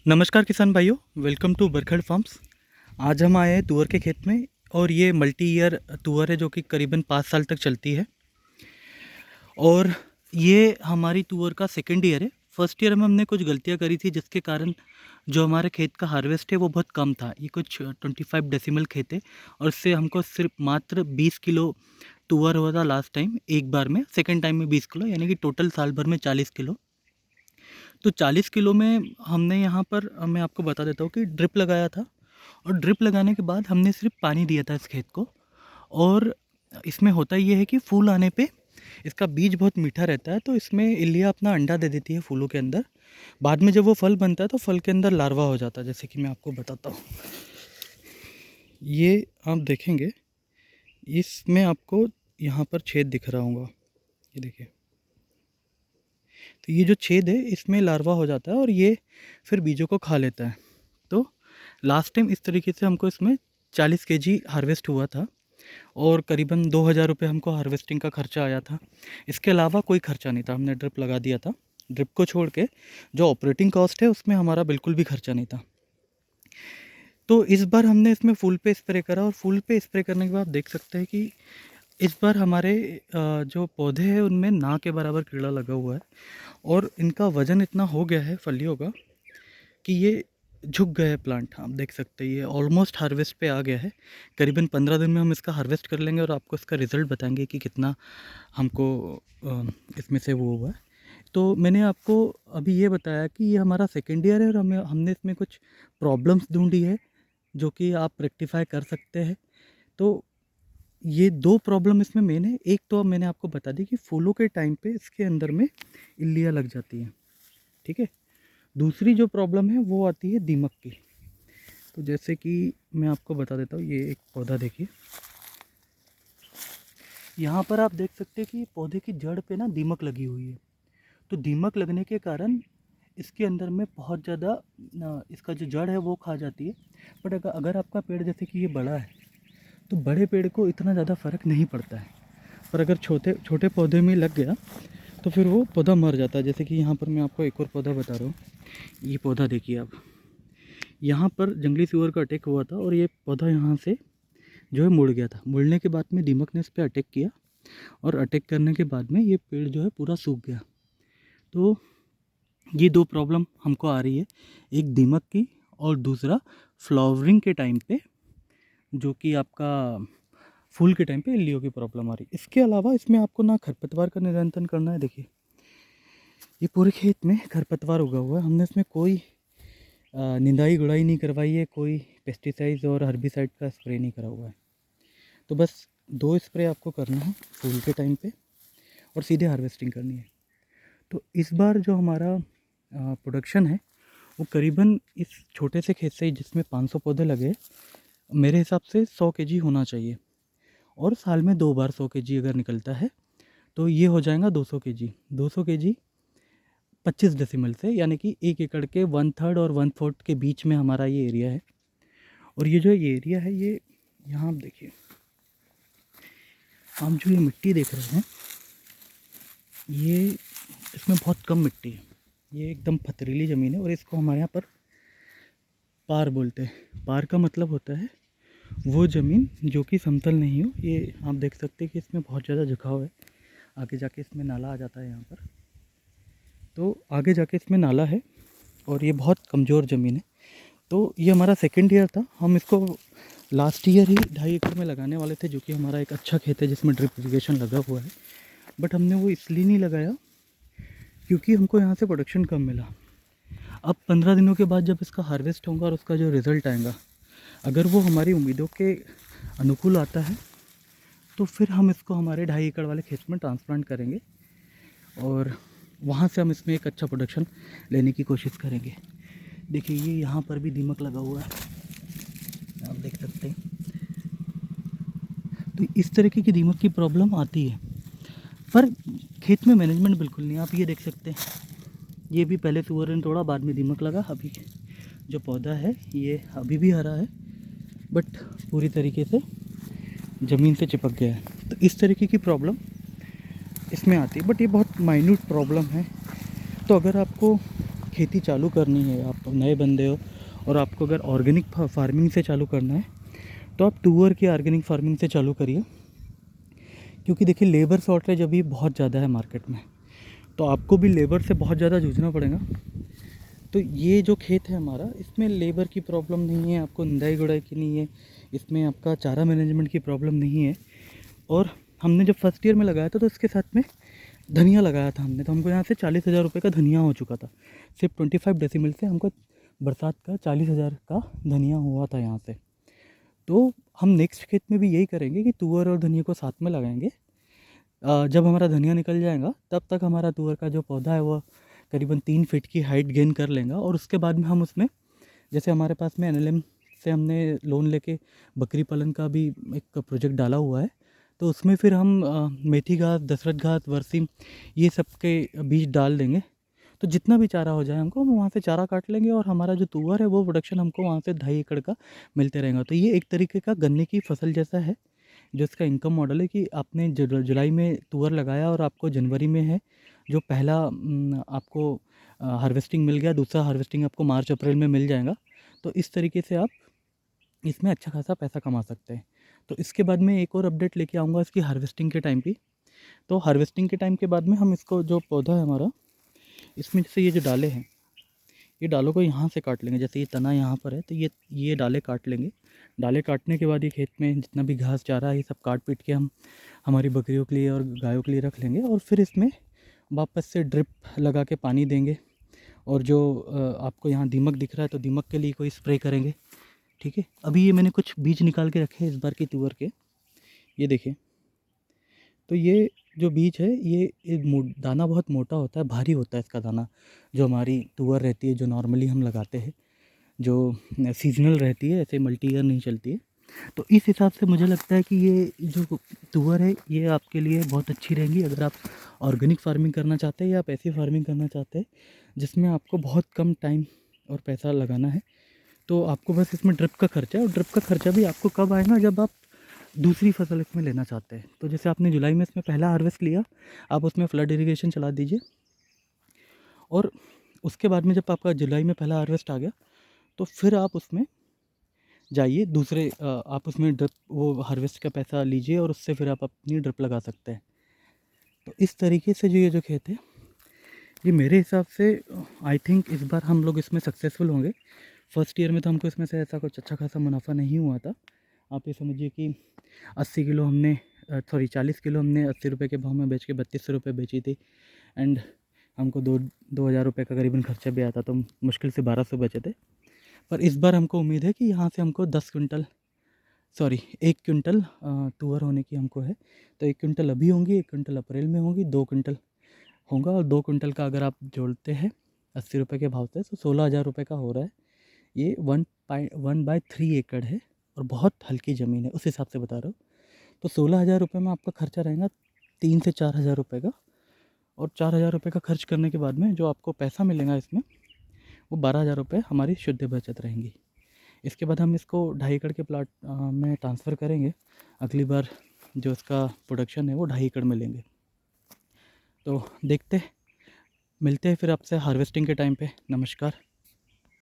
नमस्कार किसान भाइयों, वेलकम टू बरखड़ फार्म्स। आज हम आए हैं तुअर के खेत में और ये मल्टी ईयर तुअर है जो कि करीबन 5 साल तक चलती है। और ये हमारी तुअर का सेकंड ईयर है। फर्स्ट ईयर में हमने कुछ गलतियां करी थी जिसके कारण जो हमारे खेत का हार्वेस्ट है वो बहुत कम था। ये कुछ 25 डेसिमल खेत है और इससे हमको सिर्फ मात्र 20 किलो तुअर हुआ था लास्ट टाइम एक बार में। सेकेंड टाइम में 20 किलो, यानी कि टोटल साल भर में 40 किलो। तो 40 किलो में हमने यहाँ पर मैं आपको बता देता हूँ कि ड्रिप लगाया था। और ड्रिप लगाने के बाद हमने सिर्फ पानी दिया था इस खेत को। और इसमें होता ये है कि फूल आने पे इसका बीज बहुत मीठा रहता है, तो इसमें इल्लियाँ अपना अंडा दे देती है फूलों के अंदर। बाद में जब वो फल बनता है तो फल के अंदर लार्वा हो जाता है, जैसे कि मैं आपको बताता हूँ। ये आप देखेंगे, इसमें आपको यहाँ पर छेद दिख रहा होगा, ये देखिए। तो ये जो छेद है इसमें लार्वा हो जाता है और ये फिर बीजों को खा लेता है। तो लास्ट टाइम इस तरीके से हमको इसमें 40 केजी हार्वेस्ट हुआ था और करीबन 2000 रुपये हमको हार्वेस्टिंग का खर्चा आया था। इसके अलावा कोई खर्चा नहीं था, हमने ड्रिप लगा दिया था। ड्रिप को छोड़ के जो ऑपरेटिंग कॉस्ट है उसमें हमारा बिल्कुल भी खर्चा नहीं था। तो इस बार हमने इसमें फूल पे स्प्रे करा और फूल पे स्प्रे करने के बाद देख सकते हैं कि इस बार हमारे जो पौधे हैं उनमें ना के बराबर कीड़ा लगा हुआ है और इनका वज़न इतना हो गया है फलियों का कि ये झुक गए हैं प्लांट। आप देख सकते हैं ये ऑलमोस्ट हार्वेस्ट पे आ गया है। करीबन 15 दिन में हम इसका हार्वेस्ट कर लेंगे और आपको इसका रिज़ल्ट बताएंगे कि कितना हमको इसमें से वो हुआ है। तो मैंने आपको अभी ये बताया कि ये हमारा सेकेंड ईयर है और हमने इसमें कुछ प्रॉब्लम्स ढूंढी है जो कि आप रेक्टिफाई कर सकते हैं। तो ये 2 प्रॉब्लम इसमें मेन है। एक तो अब मैंने आपको बता दी कि फूलों के टाइम पे इसके अंदर में इल्लियाँ लग जाती हैं, ठीक है। दूसरी जो प्रॉब्लम है वो आती है दीमक की। तो जैसे कि मैं आपको बता देता हूँ, ये एक पौधा देखिए, यहाँ पर आप देख सकते हैं कि पौधे की जड़ पे ना दीमक लगी हुई है। तो दीमक लगने के कारण इसके अंदर में बहुत ज़्यादा इसका जो जड़ है वो खा जाती है। बट अगर आपका पेड़ जैसे कि ये बड़ा है तो बड़े पेड़ को इतना ज़्यादा फ़र्क नहीं पड़ता है, पर अगर छोटे छोटे पौधे में लग गया तो फिर वो पौधा मर जाता है। जैसे कि यहाँ पर मैं आपको एक और पौधा बता रहा हूँ, ये पौधा देखिए आप। यहाँ पर जंगली सुअर का अटैक हुआ था और ये पौधा यहाँ से जो है मुड़ गया था। मुड़ने के बाद में दीमक ने इस पर अटैक किया और अटैक करने के बाद में ये पेड़ जो है पूरा सूख गया। तो ये 2 प्रॉब्लम हमको आ रही है, एक दीमक की और दूसरा फ्लावरिंग के टाइम पे जो कि आपका फूल के टाइम पे इल्लियों की प्रॉब्लम आ रही है। इसके अलावा इसमें आपको ना खरपतवार का नियंत्रण करना है। देखिए ये पूरे खेत में खरपतवार उगा हुआ है। हमने इसमें कोई निंदाई गुड़ाई नहीं करवाई है, कोई पेस्टिसाइड और हर्बिसाइड का स्प्रे नहीं करा हुआ है। तो बस 2 स्प्रे आपको करना है फूल के टाइम पे और सीधे हार्वेस्टिंग करनी है। तो इस बार जो हमारा प्रोडक्शन है वो करीबन इस छोटे से खेत से जिसमें 500 पौधे लगे, मेरे हिसाब से 100 केजी होना चाहिए। और साल में 2 बार 100 केजी अगर निकलता है तो ये हो जाएगा 200 केजी। 200 केजी 25 डेसिमल से, यानी कि 1 एकड़ के 1/3 और 1/4 के बीच में हमारा ये एरिया है। और ये जो ये एरिया है, ये यहाँ आप देखिए, आप जो ये मिट्टी देख रहे हैं ये इसमें बहुत कम मिट्टी है। ये एकदम पथरीली ज़मीन है और इसको हमारे यहाँ पर पार बोलते हैं। पार का मतलब होता है वो ज़मीन जो कि समतल नहीं हो। ये आप देख सकते हैं कि इसमें बहुत ज़्यादा झुकाव है। आगे जाके इसमें नाला आ जाता है यहाँ पर, तो आगे जाके इसमें नाला है और ये बहुत कमज़ोर ज़मीन है। तो ये हमारा सेकंड ईयर था। हम इसको लास्ट ईयर ही 2.5 एकड़ में लगाने वाले थे, जो कि हमारा एक अच्छा खेत है जिसमें ड्रिप इरीगेशन लगा हुआ है। बट हमने वो इसलिए नहीं लगाया क्योंकि हमको यहाँ से प्रोडक्शन कम मिला। अब 15 दिनों के बाद जब इसका हार्वेस्ट होगा और उसका जो रिज़ल्ट आएगा, अगर वो हमारी उम्मीदों के अनुकूल आता है तो फिर हम इसको हमारे 2.5 एकड़ वाले खेत में ट्रांसप्लांट करेंगे और वहाँ से हम इसमें एक अच्छा प्रोडक्शन लेने की कोशिश करेंगे। देखिए ये यहाँ पर भी दीमक लगा हुआ है, आप देख सकते हैं। तो इस तरीके की दीमक की प्रॉब्लम आती है, पर खेत में मैनेजमेंट बिल्कुल नहीं। आप ये देख सकते हैं, ये भी पहले सुअर ने तोड़ा, बाद में दीमक लगा। अभी जो पौधा है ये अभी भी हरा है, बट पूरी तरीके से ज़मीन से चिपक गया है। तो इस तरीके की प्रॉब्लम इसमें आती है, बट ये बहुत माइन्यूट प्रॉब्लम है। तो अगर आपको खेती चालू करनी है, आप नए बंदे हो और आपको अगर ऑर्गेनिक फार्मिंग से चालू करना है तो आप तुअर की ऑर्गेनिक फार्मिंग से चालू करिए। क्योंकि देखिए लेबर शॉर्टेज अभी बहुत ज़्यादा है मार्केट में, तो आपको भी लेबर से बहुत ज़्यादा जूझना पड़ेगा। तो ये जो खेत है हमारा, इसमें लेबर की प्रॉब्लम नहीं है, आपको निंदाई गुड़ाई की नहीं है, इसमें आपका चारा मैनेजमेंट की प्रॉब्लम नहीं है। और हमने जब फर्स्ट ईयर में लगाया था तो इसके साथ में धनिया लगाया था हमने, तो हमको यहाँ से 40,000 रुपये का धनिया हो चुका था। सिर्फ 25 डेसिमल से हमको बरसात का 40,000 का धनिया हुआ था यहाँ से। तो हम नेक्स्ट खेत में भी यही करेंगे कि तुअर और धनिया को साथ में लगाएंगे। जब हमारा धनिया निकल जाएगा तब तक हमारा तुअर का जो पौधा है वो करीबन 3 फीट की हाइट गेन कर लेगा। और उसके बाद में हम उसमें, जैसे हमारे पास में NLM से हमने लोन लेके बकरी पालन का भी एक प्रोजेक्ट डाला हुआ है, तो उसमें फिर हम मेथी घास, दशरथ घास, बरसीम, ये सब के बीज डाल देंगे। तो जितना भी चारा हो जाए हमको, हम वहाँ से चारा काट लेंगे और हमारा जो तुअर है वो प्रोडक्शन हमको वहाँ से 2.5 एकड़ का मिलते रहेगा। तो ये एक तरीके का गन्ने की फसल जैसा है, जो इसका इनकम मॉडल है कि आपने जुलाई में तुअर लगाया और आपको जनवरी में है जो पहला आपको हार्वेस्टिंग मिल गया, दूसरा हार्वेस्टिंग आपको मार्च अप्रैल में मिल जाएगा। तो इस तरीके से आप इसमें अच्छा खासा पैसा कमा सकते हैं। तो इसके बाद में एक और अपडेट लेके आऊँगा इसकी हार्वेस्टिंग के टाइम पे। तो हार्वेस्टिंग के टाइम के बाद में हम इसको, जो पौधा है हमारा, इसमें जैसे ये जो डाले हैं, ये डालों को यहाँ से काट लेंगे। जैसे ये तना यहाँ पर है तो ये डाले काट लेंगे। डाले काटने के बाद ये खेत में जितना भी घास चारा है ये सब काट पीट के हम हमारी बकरियों के लिए और गायों के लिए रख लेंगे। और फिर इसमें वापस से ड्रिप लगा के पानी देंगे। और जो आपको यहाँ दीमक दिख रहा है तो दीमक के लिए कोई स्प्रे करेंगे। ठीक है, अभी ये मैंने कुछ बीज निकाल के रखे हैं इस बार की तुअर के, ये देखिए। तो ये जो बीज है ये दाना बहुत मोटा होता है, भारी होता है इसका दाना। जो हमारी तुअर रहती है, जो नॉर्मली हम लगाते हैं, जो सीजनल रहती है, ऐसे मल्टी ईयर नहीं चलती है। तो इस हिसाब से मुझे लगता है कि ये जो तुअर है ये आपके लिए बहुत अच्छी रहेंगी अगर आप ऑर्गेनिक फार्मिंग करना चाहते हैं या आप ऐसी फार्मिंग करना चाहते हैं जिसमें आपको बहुत कम टाइम और पैसा लगाना है। तो आपको बस इसमें ड्रिप का खर्चा है, और ड्रिप का खर्चा भी आपको कब आएगा, जब आप दूसरी फसल इसमें लेना चाहते हैं। तो जैसे आपने जुलाई में इसमें पहला हार्वेस्ट लिया, आप उसमें फ्लड इरिगेशन चला दीजिए। और उसके बाद में जब आपका जुलाई में पहला हार्वेस्ट आ गया तो फिर आप उसमें जाइए दूसरे आप उसमें ड्रिप, वो हार्वेस्ट का पैसा लीजिए और उससे फिर आप अपनी ड्रिप लगा सकते हैं। तो इस तरीके से जो ये जो खेत है, ये मेरे हिसाब से आई थिंक इस बार हम लोग इसमें सक्सेसफुल होंगे। फर्स्ट ईयर में तो हमको इसमें से ऐसा कुछ अच्छा खासा मुनाफा नहीं हुआ था। आप ये समझिए कि 80 किलो हमने 40 किलो हमने 80 रुपये के भाव में बेच के 3200 रुपये बेची थी। एंड हमको 2,000 रुपये का करीबन खर्चा भी आता, तो मुश्किल से 1200 बचे थे। पर इस बार हमको उम्मीद है कि यहाँ से हमको 1 क्विंटल तुअर होने की हमको है। तो 1 क्विंटल अभी होंगी, 1 क्विंटल अप्रैल में होंगी, 2 क्विंटल होगा। और 2 क्विंटल का अगर आप जोड़ते हैं 80 रुपये के भाव से तो 16,000 रुपये का हो रहा है। ये 1/3 एकड़ है और बहुत हल्की ज़मीन है, उस हिसाब से बता रहा हूँ। तो 16,000 रुपये में आपका खर्चा रहेगा 3 से 4,000 रुपये का। और 4,000 रुपये का खर्च करने के बाद में जो आपको पैसा मिलेगा इसमें, वो 12,000 रुपये हमारी शुद्ध बचत रहेंगी। इसके बाद हम इसको 2.5 एकड़ के प्लाट में ट्रांसफ़र करेंगे। अगली बार जो इसका प्रोडक्शन है वो 2.5 एकड़ में लेंगे। तो देखते मिलते हैं फिर आपसे हार्वेस्टिंग के टाइम पे। नमस्कार।